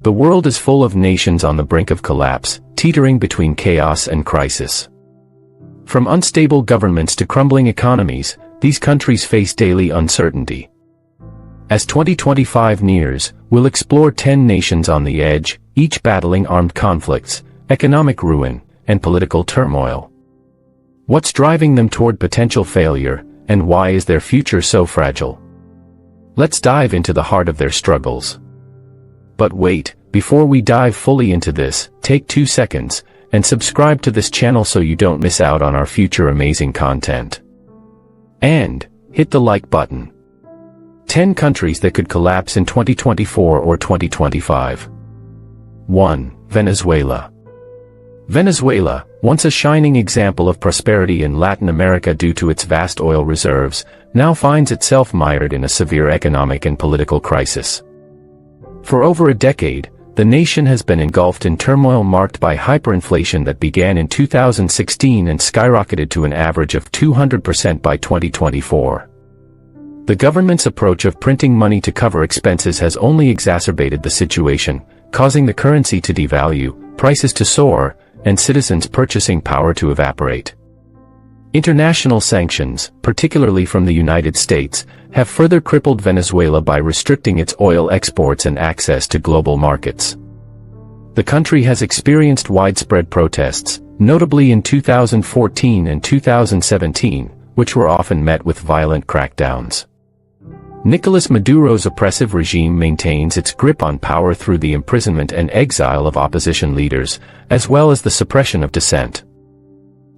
The world is full of nations on the brink of collapse, teetering between chaos and crisis. From unstable governments to crumbling economies, these countries face daily uncertainty. As 2025 nears, we'll explore 10 nations on the edge, each battling armed conflicts, economic ruin, and political turmoil. What's driving them toward potential failure, and why is their future so fragile? Let's dive into the heart of their struggles. But wait, before we dive fully into this, take 2 seconds and subscribe to this channel so you don't miss out on our future amazing content. And hit the like button. 10 countries that could collapse in 2024 or 2025. 1. Venezuela. Venezuela, once a shining example of prosperity in Latin America due to its vast oil reserves, now finds itself mired in a severe economic and political crisis. For over a decade, the nation has been engulfed in turmoil marked by hyperinflation that began in 2016 and skyrocketed to an average of 200% by 2024. The government's approach of printing money to cover expenses has only exacerbated the situation, causing the currency to devalue, prices to soar, and citizens' purchasing power to evaporate. International sanctions, particularly from the United States, have further crippled Venezuela by restricting its oil exports and access to global markets. The country has experienced widespread protests, notably in 2014 and 2017, which were often met with violent crackdowns. Nicolas Maduro's oppressive regime maintains its grip on power through the imprisonment and exile of opposition leaders, as well as the suppression of dissent.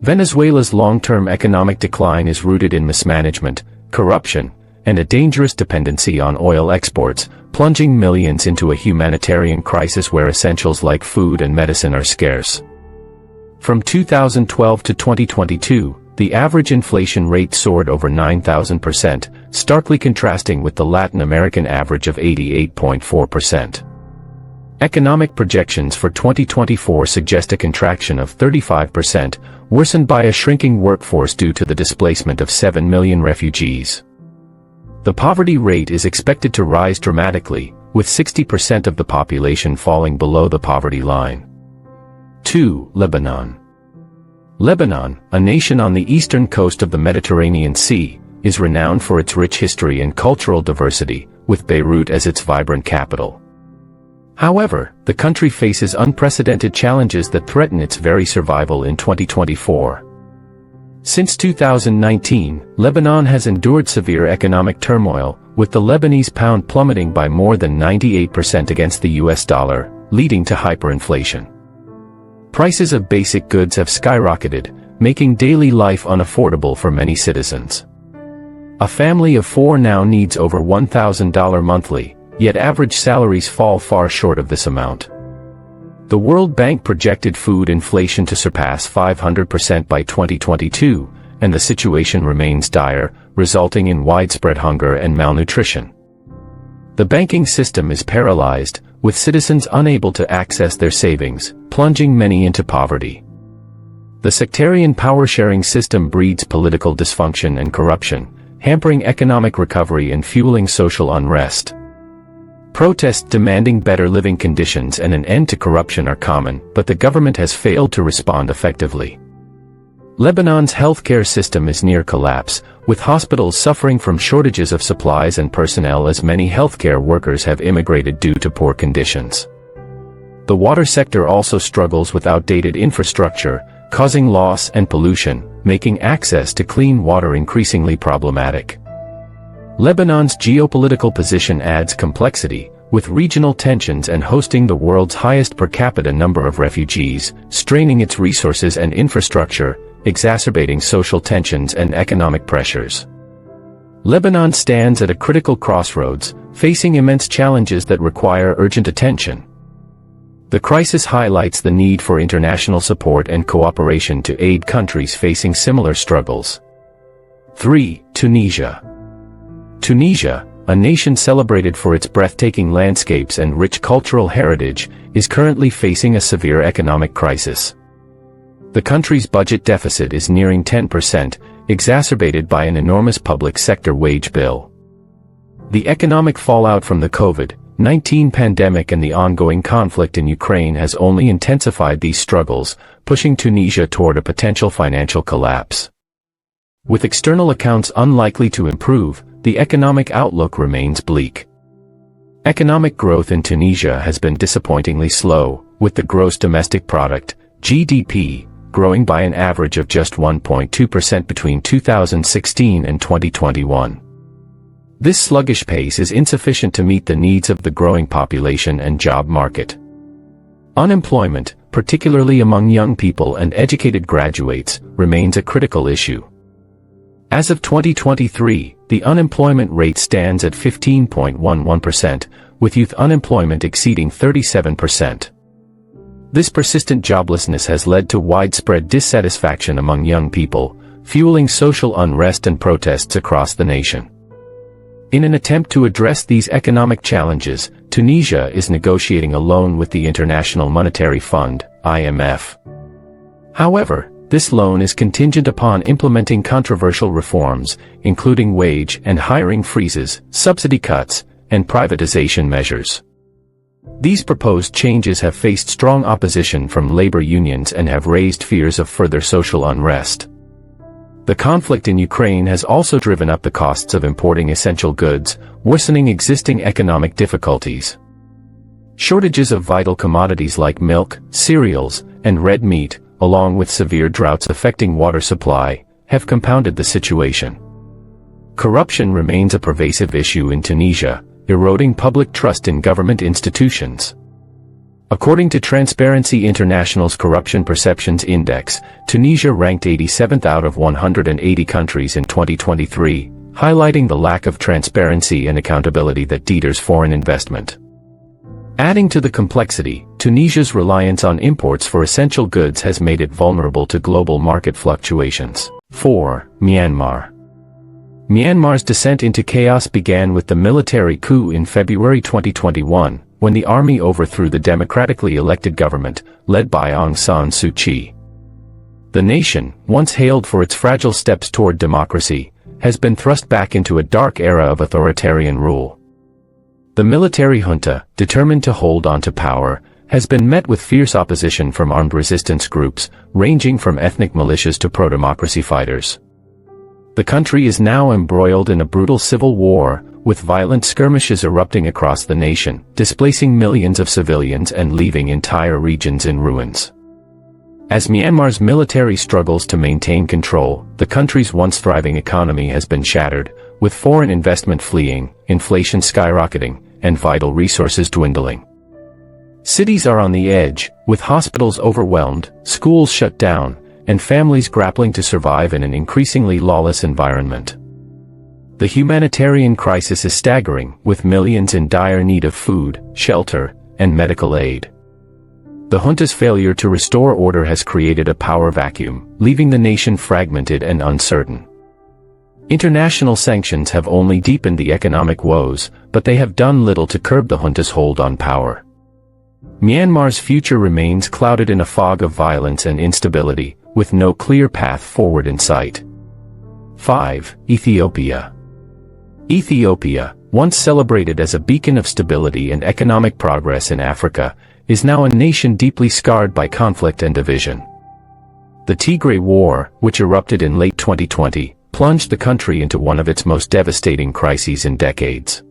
Venezuela's long-term economic decline is rooted in mismanagement, corruption, and a dangerous dependency on oil exports, plunging millions into a humanitarian crisis where essentials like food and medicine are scarce. From 2012 to 2022, the average inflation rate soared over 9,000%, starkly contrasting with the Latin American average of 88.4%. Economic projections for 2024 suggest a contraction of 35%, worsened by a shrinking workforce due to the displacement of 7 million refugees. The poverty rate is expected to rise dramatically, with 60% of the population falling below the poverty line. 2. Lebanon. Lebanon, a nation on the eastern coast of the Mediterranean Sea, is renowned for its rich history and cultural diversity, with Beirut as its vibrant capital. However, the country faces unprecedented challenges that threaten its very survival in 2024. Since 2019, Lebanon has endured severe economic turmoil, with the Lebanese pound plummeting by more than 98% against the US dollar, leading to hyperinflation. Prices of basic goods have skyrocketed, making daily life unaffordable for many citizens. A family of 4 now needs over $1,000 monthly, yet average salaries fall far short of this amount. The World Bank projected food inflation to surpass 500% by 2022, and the situation remains dire, resulting in widespread hunger and malnutrition. The banking system is paralyzed, with citizens unable to access their savings, plunging many into poverty. The sectarian power-sharing system breeds political dysfunction and corruption, hampering economic recovery and fueling social unrest. Protests demanding better living conditions and an end to corruption are common, but the government has failed to respond effectively. Lebanon's healthcare system is near collapse, with hospitals suffering from shortages of supplies and personnel as many healthcare workers have immigrated due to poor conditions. The water sector also struggles with outdated infrastructure, causing loss and pollution, making access to clean water increasingly problematic. Lebanon's geopolitical position adds complexity, with regional tensions and hosting the world's highest per capita number of refugees, straining its resources and infrastructure, exacerbating social tensions and economic pressures. Lebanon stands at a critical crossroads, facing immense challenges that require urgent attention. The crisis highlights the need for international support and cooperation to aid countries facing similar struggles. 3. Tunisia. Tunisia, a nation celebrated for its breathtaking landscapes and rich cultural heritage, is currently facing a severe economic crisis. The country's budget deficit is nearing 10%, exacerbated by an enormous public sector wage bill. The economic fallout from the COVID, COVID-19 pandemic and the ongoing conflict in Ukraine has only intensified these struggles, pushing Tunisia toward a potential financial collapse. With external accounts unlikely to improve, the economic outlook remains bleak. Economic growth in Tunisia has been disappointingly slow, with the gross domestic product, GDP, growing by an average of just 1.2% between 2016 and 2021. This sluggish pace is insufficient to meet the needs of the growing population and job market. Unemployment, particularly among young people and educated graduates, remains a critical issue. As of 2023, the unemployment rate stands at 15.11%, with youth unemployment exceeding 37%. This persistent joblessness has led to widespread dissatisfaction among young people, fueling social unrest and protests across the nation. In an attempt to address these economic challenges, Tunisia is negotiating a loan with the International Monetary Fund, IMF. However, this loan is contingent upon implementing controversial reforms, including wage and hiring freezes, subsidy cuts, and privatization measures. These proposed changes have faced strong opposition from labor unions and have raised fears of further social unrest. The conflict in Ukraine has also driven up the costs of importing essential goods, worsening existing economic difficulties. Shortages of vital commodities like milk, cereals, and red meat, along with severe droughts affecting water supply, have compounded the situation. Corruption remains a pervasive issue in Tunisia, eroding public trust in government institutions. According to Transparency International's Corruption Perceptions Index, Tunisia ranked 87th out of 180 countries in 2023, highlighting the lack of transparency and accountability that deters foreign investment. Adding to the complexity, Tunisia's reliance on imports for essential goods has made it vulnerable to global market fluctuations. 4. Myanmar. Myanmar's descent into chaos began with the military coup in February 2021, when the army overthrew the democratically elected government, led by Aung San Suu Kyi. The nation, once hailed for its fragile steps toward democracy, has been thrust back into a dark era of authoritarian rule. The military junta, determined to hold on to power, has been met with fierce opposition from armed resistance groups, ranging from ethnic militias to pro-democracy fighters. The country is now embroiled in a brutal civil war, with violent skirmishes erupting across the nation, displacing millions of civilians and leaving entire regions in ruins. As Myanmar's military struggles to maintain control, the country's once thriving economy has been shattered, with foreign investment fleeing, inflation skyrocketing, and vital resources dwindling. Cities are on the edge, with hospitals overwhelmed, schools shut down, and families grappling to survive in an increasingly lawless environment. The humanitarian crisis is staggering, with millions in dire need of food, shelter, and medical aid. The junta's failure to restore order has created a power vacuum, leaving the nation fragmented and uncertain. International sanctions have only deepened the economic woes, but they have done little to curb the junta's hold on power. Myanmar's future remains clouded in a fog of violence and instability, with no clear path forward in sight. 5. Ethiopia. Ethiopia, once celebrated as a beacon of stability and economic progress in Africa, is now a nation deeply scarred by conflict and division. The Tigray War, which erupted in late 2020, plunged the country into one of its most devastating crises in decades.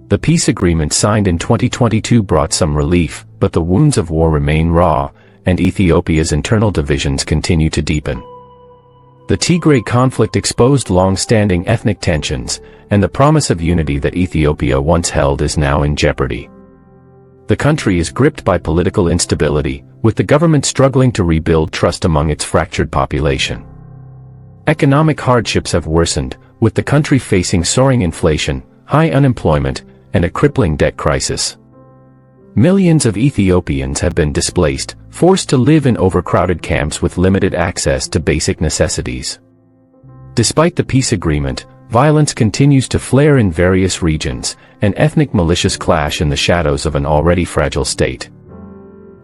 The peace agreement signed in 2022 brought some relief, but the wounds of war remain raw, and Ethiopia's internal divisions continue to deepen. The Tigray conflict exposed long-standing ethnic tensions, and the promise of unity that Ethiopia once held is now in jeopardy. The country is gripped by political instability, with the government struggling to rebuild trust among its fractured population. Economic hardships have worsened, with the country facing soaring inflation, high unemployment, and a crippling debt crisis. Millions of Ethiopians have been displaced, forced to live in overcrowded camps with limited access to basic necessities. Despite the peace agreement, violence continues to flare in various regions, and ethnic militias clash in the shadows of an already fragile state.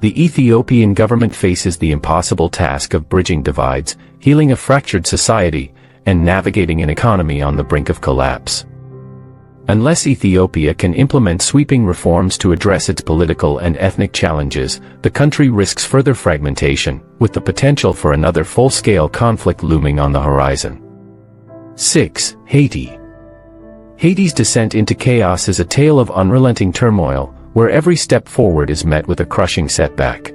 The Ethiopian government faces the impossible task of bridging divides, healing a fractured society, and navigating an economy on the brink of collapse. Unless Ethiopia can implement sweeping reforms to address its political and ethnic challenges, the country risks further fragmentation, with the potential for another full-scale conflict looming on the horizon. 6. Haiti. Haiti's descent into chaos is a tale of unrelenting turmoil, where every step forward is met with a crushing setback.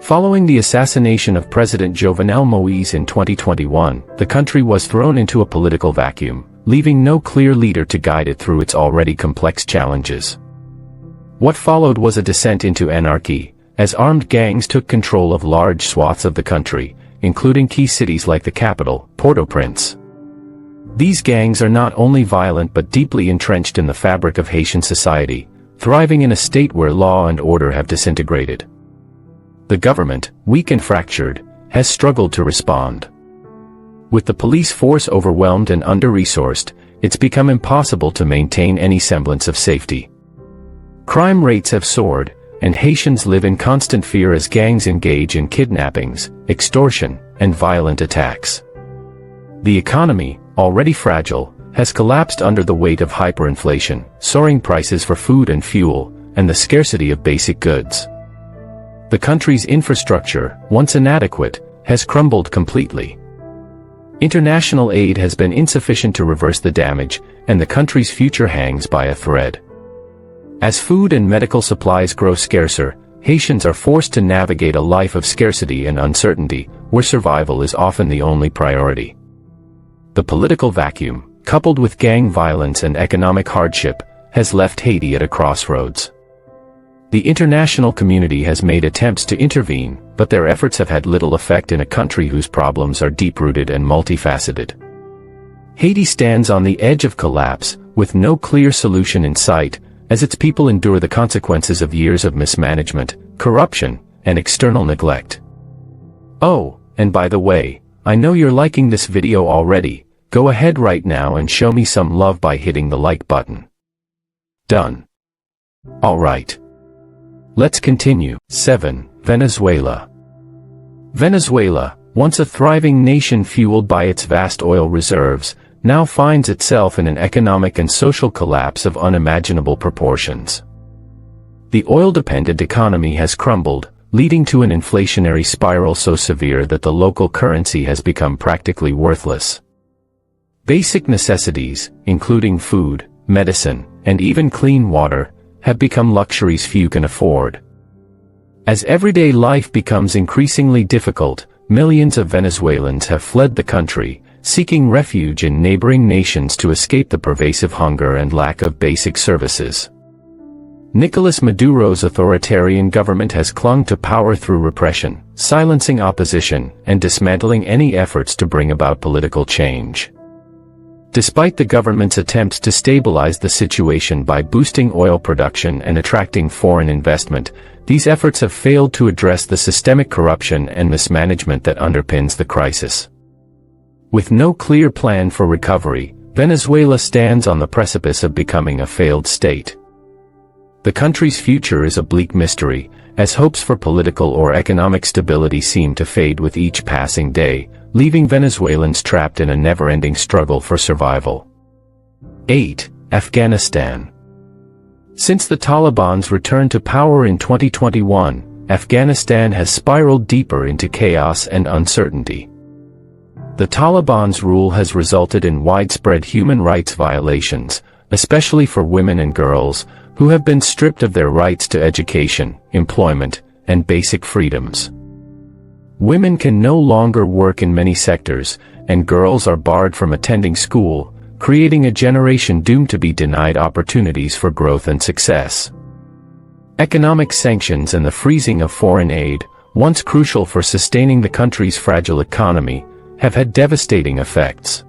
Following the assassination of President Jovenel Moïse in 2021, the country was thrown into a political vacuum, leaving no clear leader to guide it through its already complex challenges. What followed was a descent into anarchy, as armed gangs took control of large swaths of the country, including key cities like the capital, Port-au-Prince. These gangs are not only violent but deeply entrenched in the fabric of Haitian society, thriving in a state where law and order have disintegrated. The government, weak and fractured, has struggled to respond. With the police force overwhelmed and under-resourced, it's become impossible to maintain any semblance of safety. Crime rates have soared, and Haitians live in constant fear as gangs engage in kidnappings, extortion, and violent attacks. The economy, already fragile, has collapsed under the weight of hyperinflation, soaring prices for food and fuel, and the scarcity of basic goods. The country's infrastructure, once inadequate, has crumbled completely. International aid has been insufficient to reverse the damage, and the country's future hangs by a thread. As food and medical supplies grow scarcer, Haitians are forced to navigate a life of scarcity and uncertainty, where survival is often the only priority. The political vacuum, coupled with gang violence and economic hardship, has left Haiti at a crossroads. The international community has made attempts to intervene, but their efforts have had little effect in a country whose problems are deep-rooted and multifaceted. Haiti stands on the edge of collapse, with no clear solution in sight, as its people endure the consequences of years of mismanagement, corruption, and external neglect. Oh, and by the way, I know you're liking this video already. Go ahead right now and show me some love by hitting the like button. Done. Alright. Let's continue. 7. Venezuela. Venezuela, once a thriving nation fueled by its vast oil reserves, now finds itself in an economic and social collapse of unimaginable proportions. The oil-dependent economy has crumbled, leading to an inflationary spiral so severe that the local currency has become practically worthless. Basic necessities, including food, medicine, and even clean water, have become luxuries few can afford. As everyday life becomes increasingly difficult, millions of Venezuelans have fled the country, seeking refuge in neighboring nations to escape the pervasive hunger and lack of basic services. Nicolas Maduro's authoritarian government has clung to power through repression, silencing opposition, and dismantling any efforts to bring about political change. Despite the government's attempts to stabilize the situation by boosting oil production and attracting foreign investment, these efforts have failed to address the systemic corruption and mismanagement that underpins the crisis. With no clear plan for recovery, Venezuela stands on the precipice of becoming a failed state. The country's future is a bleak mystery, as hopes for political or economic stability seem to fade with each passing day, leaving Venezuelans trapped in a never-ending struggle for survival. 8. Afghanistan. Since the Taliban's return to power in 2021, Afghanistan has spiraled deeper into chaos and uncertainty. The Taliban's rule has resulted in widespread human rights violations, especially for women and girls, who have been stripped of their rights to education, employment, and basic freedoms. Women can no longer work in many sectors, and girls are barred from attending school, creating a generation doomed to be denied opportunities for growth and success. Economic sanctions and the freezing of foreign aid, once crucial for sustaining the country's fragile economy, have had devastating effects.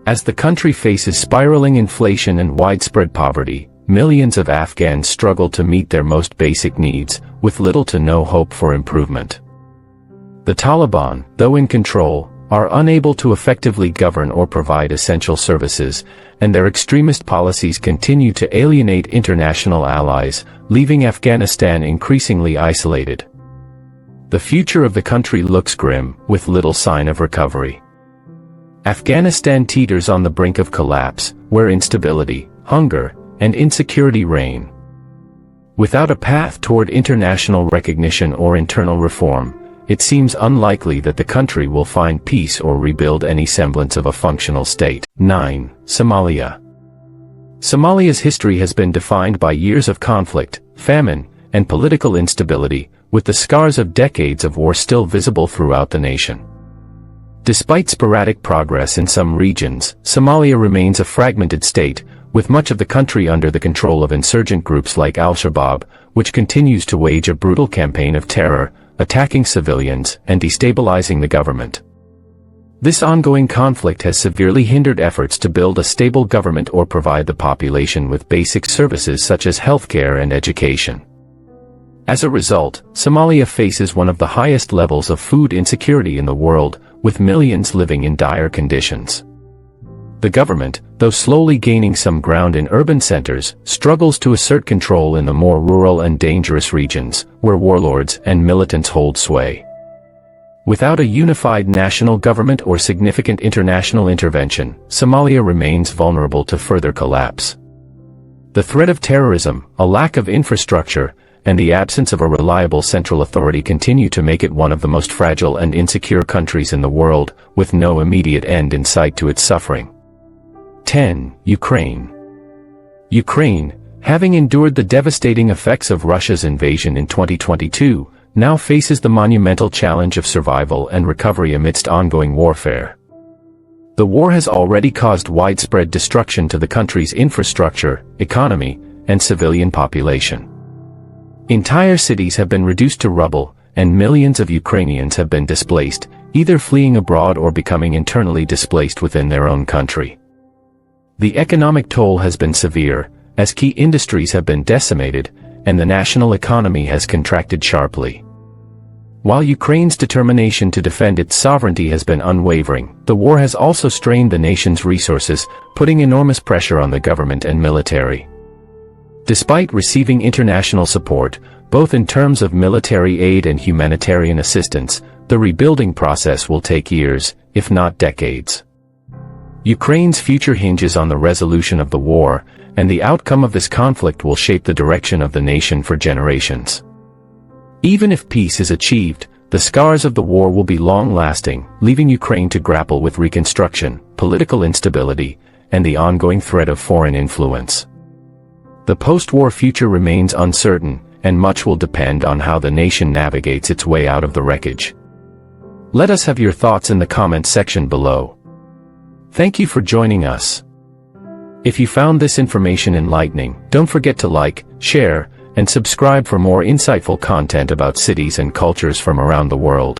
As the country faces spiraling inflation and widespread poverty, millions of Afghans struggle to meet their most basic needs, with little to no hope for improvement. The Taliban, though in control, are unable to effectively govern or provide essential services, and their extremist policies continue to alienate international allies, leaving Afghanistan increasingly isolated. The future of the country looks grim, with little sign of recovery. Afghanistan teeters on the brink of collapse, where instability, hunger, and insecurity reign. Without a path toward international recognition or internal reform, it seems unlikely that the country will find peace or rebuild any semblance of a functional state. 9. Somalia. Somalia's history has been defined by years of conflict, famine, and political instability, with the scars of decades of war still visible throughout the nation. Despite sporadic progress in some regions, Somalia remains a fragmented state, with much of the country under the control of insurgent groups like al-Shabaab, which continues to wage a brutal campaign of terror, attacking civilians and destabilizing the government. This ongoing conflict has severely hindered efforts to build a stable government or provide the population with basic services such as healthcare and education. As a result, Somalia faces one of the highest levels of food insecurity in the world, with millions living in dire conditions. The government, though slowly gaining some ground in urban centers, struggles to assert control in the more rural and dangerous regions, where warlords and militants hold sway. Without a unified national government or significant international intervention, Somalia remains vulnerable to further collapse. The threat of terrorism, a lack of infrastructure, and the absence of a reliable central authority continue to make it one of the most fragile and insecure countries in the world, with no immediate end in sight to its suffering. 10. Ukraine. Ukraine, having endured the devastating effects of Russia's invasion in 2022, now faces the monumental challenge of survival and recovery amidst ongoing warfare. The war has already caused widespread destruction to the country's infrastructure, economy, and civilian population. Entire cities have been reduced to rubble, and millions of Ukrainians have been displaced, either fleeing abroad or becoming internally displaced within their own country. The economic toll has been severe, as key industries have been decimated, and the national economy has contracted sharply. While Ukraine's determination to defend its sovereignty has been unwavering, the war has also strained the nation's resources, putting enormous pressure on the government and military. Despite receiving international support, both in terms of military aid and humanitarian assistance, the rebuilding process will take years, if not decades. Ukraine's future hinges on the resolution of the war, and the outcome of this conflict will shape the direction of the nation for generations. Even if peace is achieved, the scars of the war will be long-lasting, leaving Ukraine to grapple with reconstruction, political instability, and the ongoing threat of foreign influence. The post-war future remains uncertain, and much will depend on how the nation navigates its way out of the wreckage. Let us have your thoughts in the comments section below. Thank you for joining us. If you found this information enlightening, don't forget to like, share, and subscribe for more insightful content about cities and cultures from around the world.